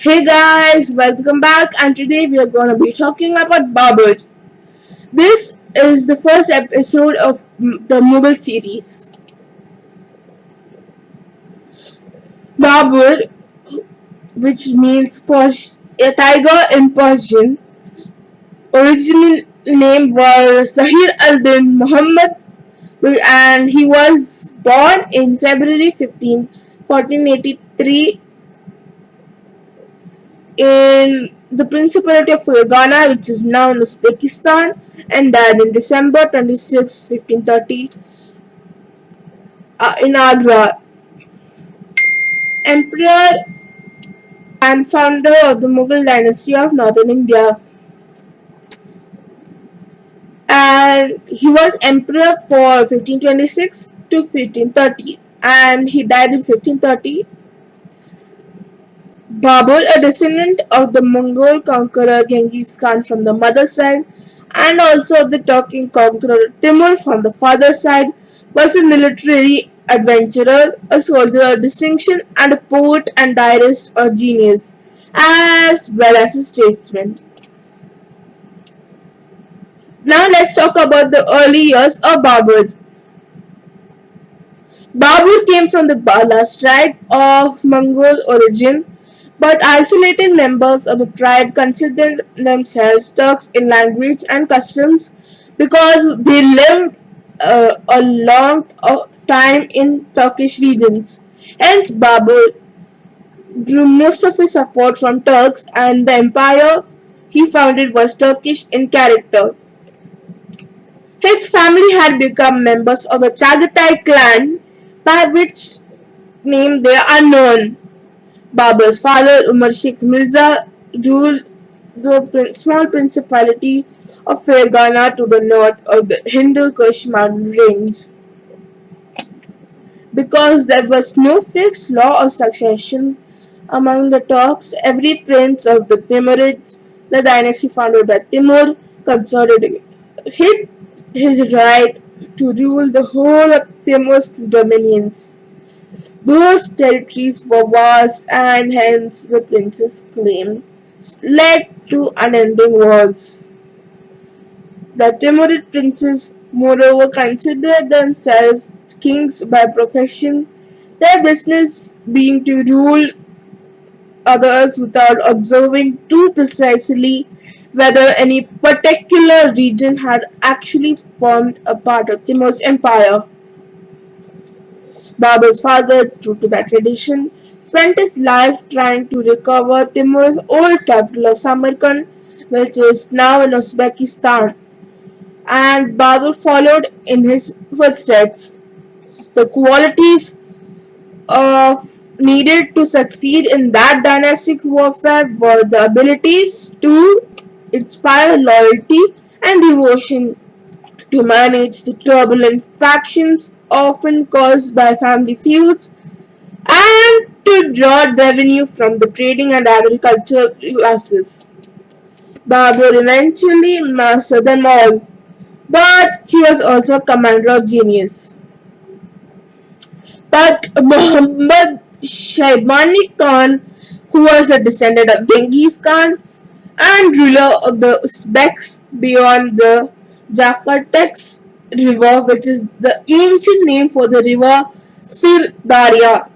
Hey guys, welcome back, and today we are going to be talking about Babur. This is the first episode of the Mughal series. Babur, which means a tiger in Persian, original name was Zahir al-Din Muhammad, and he was born in February 1483 in the Principality of Ghagara, which is now in Uzbekistan, and died in December 26, 1530, in Agra. Emperor and founder of the Mughal dynasty of northern India. And he was emperor for 1526 to 1530, and he died in 1530. Babur, a descendant of the Mongol conqueror Genghis Khan from the mother side, and also the Turkic conqueror Timur from the father side, was a military adventurer, a soldier of distinction, and a poet and diarist of genius, as well as a statesman. Now let's talk about the early years of Babur. Babur came from the Balas tribe of Mongol origin, but isolated members of the tribe considered themselves Turks in language and customs because they lived a long time in Turkish regions. Hence, Babur drew most of his support from Turks, and the empire he founded was Turkish in character. His family had become members of the Chagatai clan, by which name they are known. Babur's father, Umar Sheikh Mirza, ruled the small principality of Fergana to the north of the Hindu Kush mountain range. Because there was no fixed law of succession among the Turks, every prince of the Timurids, the dynasty founded by Timur, considered his right to rule the whole of Timur's dominions. Those territories were vast, and hence the prince's claim led to unending wars. The Timurid princes, moreover, considered themselves kings by profession, their business being to rule others without observing too precisely whether any particular region had actually formed a part of Timur's empire. Babur's father, true to that tradition, spent his life trying to recover Timur's old capital of Samarkand, which is now in Uzbekistan, and Babur followed in his footsteps. The qualities of needed to succeed in that dynastic warfare were the abilities to inspire loyalty and devotion, to manage the turbulent factions often caused by family feuds, and to draw revenue from the trading and agricultural classes. Babur eventually mastered them all, but he was also a commander of genius. But Muhammad Shaibani Khan, who was a descendant of Genghis Khan and ruler of the Uzbeks beyond the Jakatex River, which is the ancient name for the river Darya,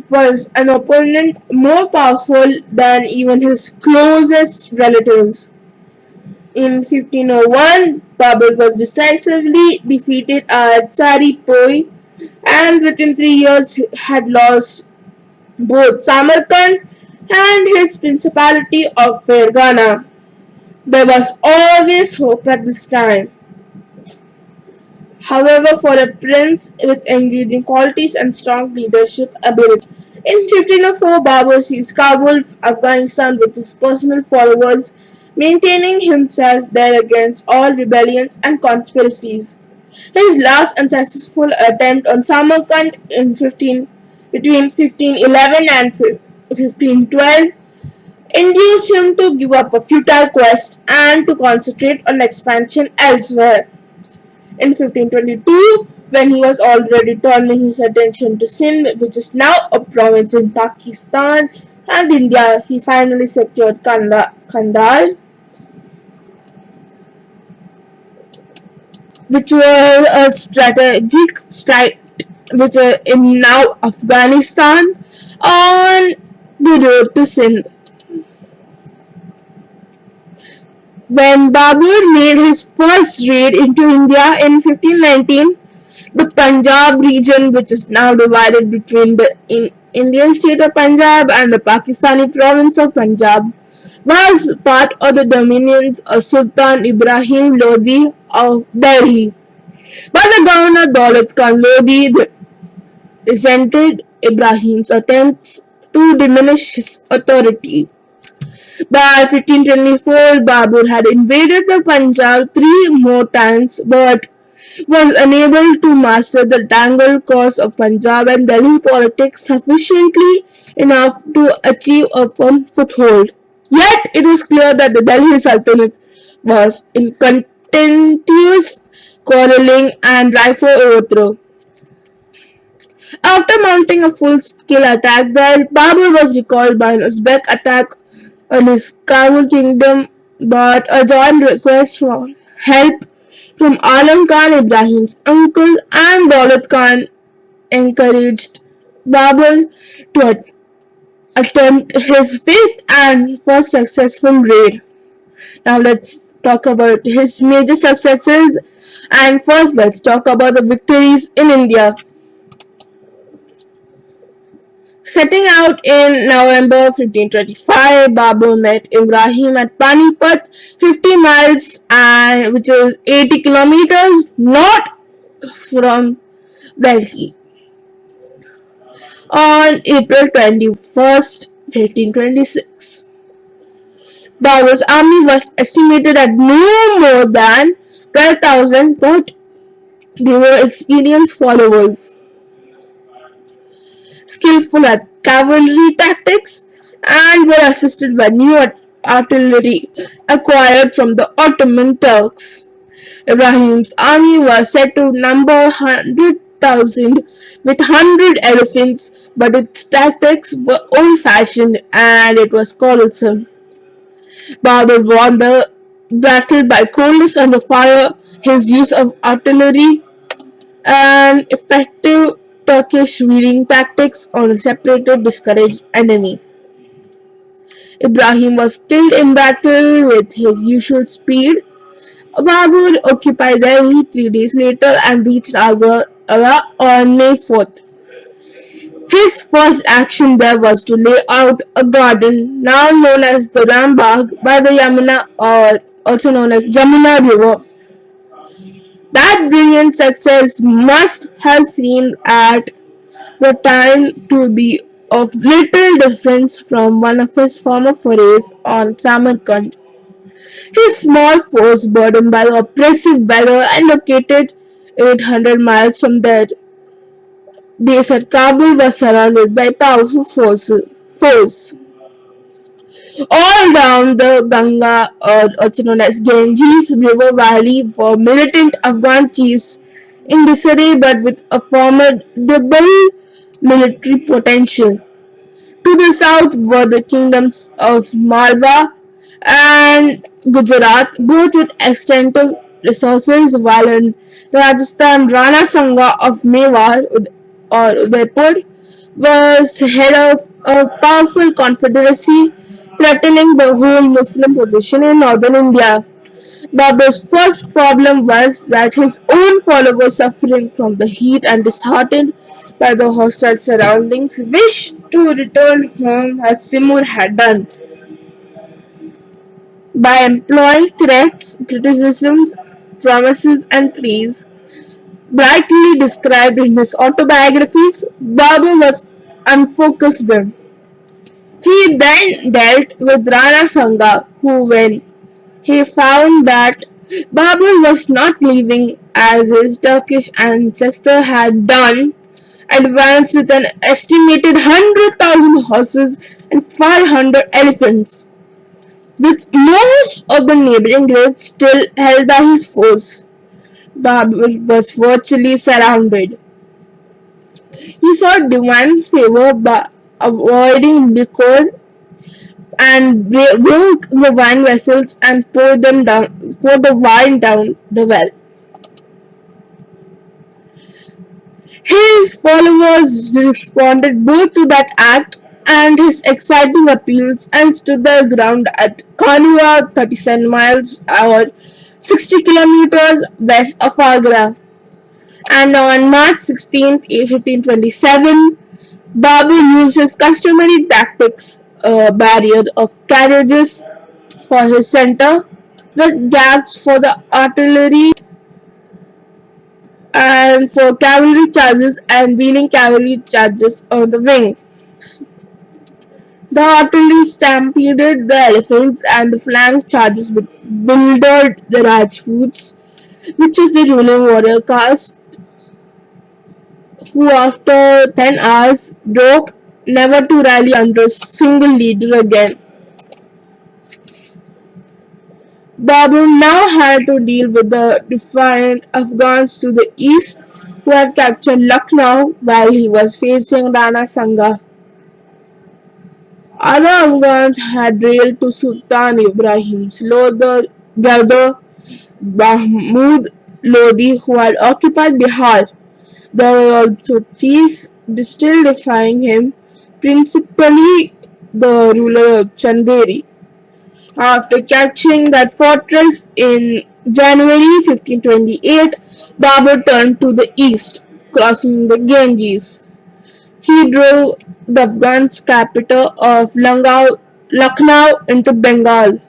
was an opponent more powerful than even his closest relatives. In 1501, Babur was decisively defeated at Saripoi, and within 3 years had lost both Samarkand and his principality of Fergana. There was always hope at this time. However, for a prince with engaging qualities and strong leadership ability. In 1504, Babur seized Kabul, Afghanistan, with his personal followers, maintaining himself there against all rebellions and conspiracies. His last unsuccessful attempt on Samarkand between 1511 and 1512 induced him to give up a futile quest and to concentrate on expansion elsewhere. In 1522, when he was already turning his attention to Sindh, which is now a province in Pakistan and India. He finally secured Kandahar, which was a strategic strike, which in now Afghanistan, on the road to Sindh. When Babur made his first raid into India in 1519, the Punjab region, which is now divided between the Indian state of Punjab and the Pakistani province of Punjab, was part of the dominions of Sultan Ibrahim Lodi of Delhi. But the governor Daulat Khan Lodi resented Ibrahim's attempts to diminish his authority. By 1524, Babur had invaded the Punjab three more times but was unable to master the tangled course of Punjab and Delhi politics sufficiently enough to achieve a firm foothold. Yet it was clear that the Delhi Sultanate was in continuous quarreling and rife for overthrow. After mounting a full-scale attack there, Babur was recalled by an Uzbek attack on his Kabul kingdom, but a joint request for help from Alam Khan, Ibrahim's uncle, and Daulat Khan encouraged Babur to attempt his fifth and first successful raid. Now let's talk about his major successes, and first let's talk about the victories in India. Setting out in November 1525, Babur met Ibrahim at Panipat, 50 miles, and which is 80 kilometers north from Delhi. On April 21st, 1526, Babur's army was estimated at no more than 12,000, but they were experienced followers, skillful at cavalry tactics, and were assisted by new artillery acquired from the Ottoman Turks. Ibrahim's army was said to number 100,000 with 100 elephants, but its tactics were old-fashioned and it was quarrelsome. Babur won the battle by coolness under fire, his use of artillery, and effective Turkish weaving tactics on a separated, discouraged enemy. Ibrahim was killed in battle with his usual speed. Babur occupied Delhi 3 days later and reached Agra on May 4th. His first action there was to lay out a garden now known as the Rambagh by the Yamuna, or also known as Jamuna River. That brilliant success must have seemed at the time to be of little difference from one of his former forays on Samarkand. His small force, burdened by the oppressive weather and located 800 miles from their base at Kabul, was surrounded by powerful foes. All down the Ganga, or also known as Ganges River Valley, were militant Afghan chiefs in disarray but with a formidable military potential. To the south were the kingdoms of Malwa and Gujarat, both with extensive resources, while in Rajasthan, Rana Sangha of Mewar or Udaipur was head of a powerful confederacy threatening the whole Muslim position in northern India. Babur's first problem was that his own followers, suffering from the heat and disheartened by the hostile surroundings, wished to return home as Timur had done. By employing threats, criticisms, promises, and pleas, brightly described in his autobiographies, Babur was unfocused them. He then dealt with Rana Sangha, who, when he found that Babur was not leaving as his Turkish ancestor had done, advanced with an estimated 100,000 horses and 500 elephants, with most of the neighboring raids still held by his force. Babur was virtually surrounded. He sought divine favor by avoiding liquor and broke the wine vessels and poured the wine down the well. His followers responded both to that act and his exciting appeals and stood their ground at Cornwall, 37 miles or 60 kilometers west of Agra. And on March 16, 1527, Babur used his customary tactics, a barrier of carriages for his center, with gaps for the artillery and for cavalry charges and wheeling cavalry charges on the wing. The artillery stampeded the elephants and the flank charges bewildered the Rajputs, which is the ruling warrior caste, who after 10 hours broke, never to rally under a single leader again. Babur now had to deal with the defiant Afghans to the east who had captured Lucknow while he was facing Rana Sangha. Other Afghans had railed to Sultan Ibrahim's brother Mahmud Lodi who had occupied Bihar. There were also chiefs still defying him, principally the ruler of Chanderi. After capturing that fortress in January 1528, Babur turned to the east, crossing the Ganges. He drove the Afghans' capital of Lucknow into Bengal.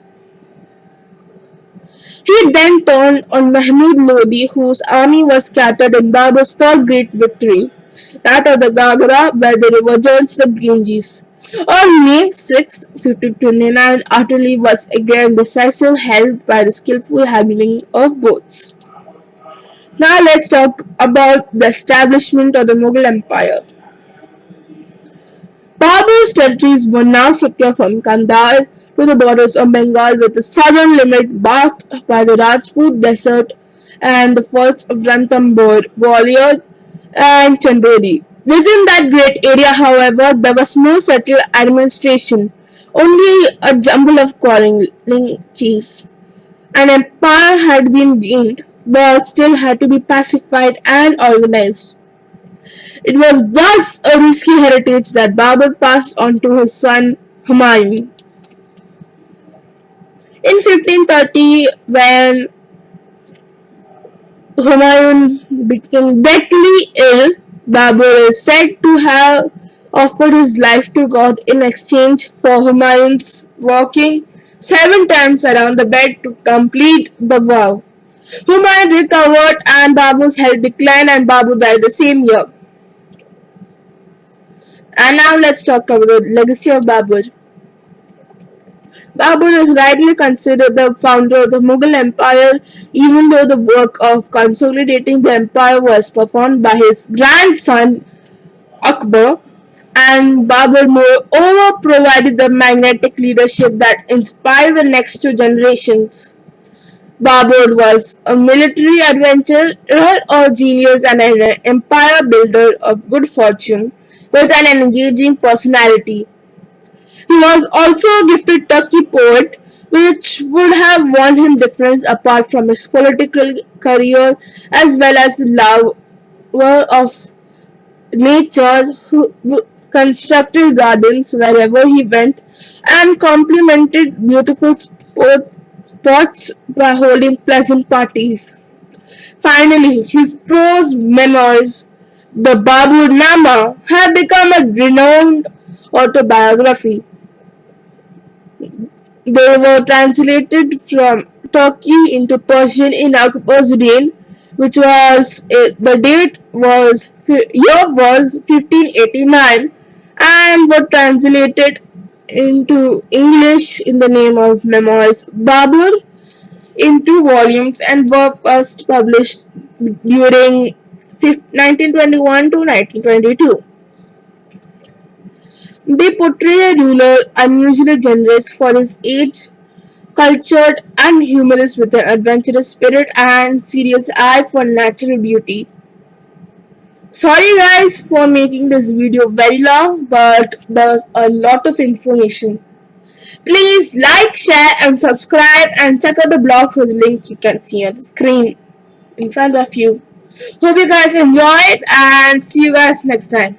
He then turned on Mahmud Lodi, whose army was scattered in Babur's third great victory, that of the Ghagara, where the river joins the Ganges. On May 6, 1529, artillery was again decisive, helped by the skillful handling of boats. Now let's talk about the establishment of the Mughal Empire. Babur's territories were now secure from Kandahar to the borders of Bengal, with the southern limit marked by the Rajput Desert and the forts of Ranthambore, Gwalior, and Chanderi. Within that great area, however, there was no settled administration, only a jumble of quarreling chiefs. An empire had been gained, but still had to be pacified and organized. It was thus a risky heritage that Babur passed on to his son Humayun. In 1530, when Humayun became deathly ill, Babur is said to have offered his life to God in exchange for Humayun's walking 7 times around the bed to complete the vow. Humayun recovered and Babur's health declined and Babur died the same year. And now let's talk about the legacy of Babur. Babur is rightly considered the founder of the Mughal Empire, even though the work of consolidating the empire was performed by his grandson Akbar, and Babur moreover provided the magnetic leadership that inspired the next two generations. Babur was a military adventurer, a genius, and an empire builder of good fortune, with an engaging personality. He was also a gifted Turkey poet, which would have won him difference apart from his political career as well as lover of nature who constructed gardens wherever he went and complimented beautiful spots by holding pleasant parties. Finally, his prose memoirs, the Babur Nama, have become a renowned autobiography. They were translated from Turkey into Persian in Akbar's reign, which was the date was year was 1589, and were translated into English in the name of Memoirs Babur in 2 volumes and were first published during 1921 to 1922. They portray a ruler unusually generous for his age, cultured and humorous with an adventurous spirit and serious eye for natural beauty. Sorry guys for making this video very long, but there's a lot of information. Please like, share and subscribe and check out the blog whose link you can see on the screen in front of you. Hope you guys enjoyed and see you guys next time.